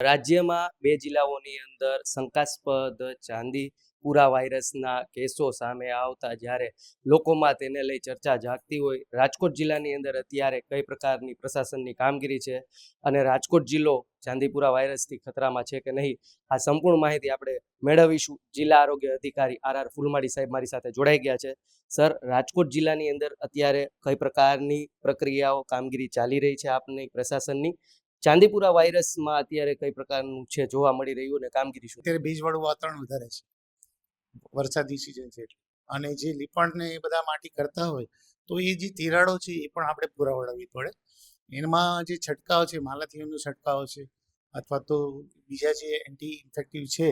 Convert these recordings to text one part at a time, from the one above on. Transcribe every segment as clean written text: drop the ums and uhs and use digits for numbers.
રાજ્યમાં 2 જિલ્લાઓની અંદર શંકાસ્પદ ચાંદીપુરા વાયરસના કેસો સામે આવતા જ્યારે લોકોમાં તેને લઈ ચર્ચા જાગતી હોય, રાજકોટ જિલ્લાની અંદર અત્યારે કઈ પ્રકારની પ્રશાસનની કામગીરી છે અને રાજકોટ જિલ્લો ચાંદીપુરા વાયરસથી ખતરામાં છે કે નહીં, આ સંપૂર્ણ માહિતી આપણે મેળવીશું. જિલ્લા આરોગ્ય અધિકારી આર ફૂલમાળી સાહેબ મારી સાથે જોડાઈ ગયા છે. સર, રાજકોટ જિલ્લાની અંદર અત્યારે કઈ પ્રકારની પ્રક્રિયાઓ કામગીરી ચાલી રહી છે આપની પ્રશાસનની? ચાંદીપુરા વાયરસમાં અત્યારે કઈ પ્રકારનું છે જોવા મળી રહ્યું અને કામગીરી શું? અત્યારે ભેજવાળું વાતાવરણ વધારે છે, વરસાદી સિઝન છે અને જે લીપણ ને એ બધા માટી કરતા હોય તો એ જે તિરાડો છે એ પણ આપણે પૂરા વળાવવી પડે. એમાં જે છંટકાવ છે, માલાથીઓનો છંટકાવ છે અથવા તો બીજા જે એન્ટી ઇન્ફેક્ટિવ છે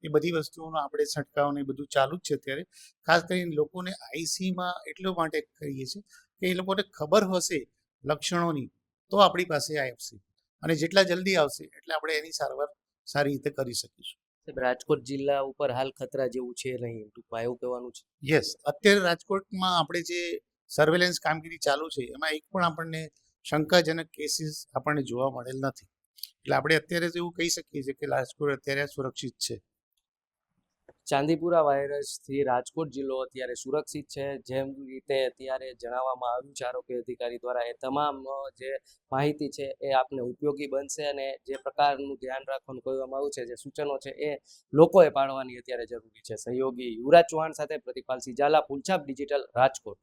એ બધી વસ્તુઓનો આપણે છંટકાવ ને બધું ચાલુ જ છે અત્યારે. ખાસ કરીને લોકોને આઈસીમાં એટલા માટે કહીએ છીએ કે એ લોકોને ખબર હશે લક્ષણોની તો આપણી પાસે આવશે અને જેટલા જલ્દી આવશે એટલે આપણે એની સારવાર સારી રીતે કરી શકીશું. રાજકોટ જિલ્લા ઉપર હાલ ખતરા જેવું છે નહીં, ટૂંકમાં એવું કહેવાનું છે. યસ, અત્યારે રાજકોટમાં આપણે જે સર્વેલન્સ કામગીરી ચાલુ છે એમાં એક પણ આપણને શંકાજનક કેસીસ આપણને જોવા મળેલ નથી. એટલે આપણે અત્યારે તો એવું કહી શકીએ છીએ કે રાજકોટ અત્યારે સુરક્ષિત છે. ચાંદીપુરા વાયરસથી રાજકોટ જિલ્લો અત્યારે સુરક્ષિત છે, જેમ રીતે અત્યારે જણાવવામાં આવ્યું છે આરોગ્ય અધિકારી દ્વારા. એ તમામ જે માહિતી છે એ આપને ઉપયોગી બનશે અને જે પ્રકારનું ધ્યાન રાખવાનું કહેવામાં આવ્યું છે, જે સૂચનો છે એ લોકોએ પાળવાની અત્યારે જરૂરી છે. સહયોગી યુવરાજ ચૌહાણ સાથે પ્રતિપાલસિંહ ઝાલા, પુલછાપ ડિજિટલ, રાજકોટ.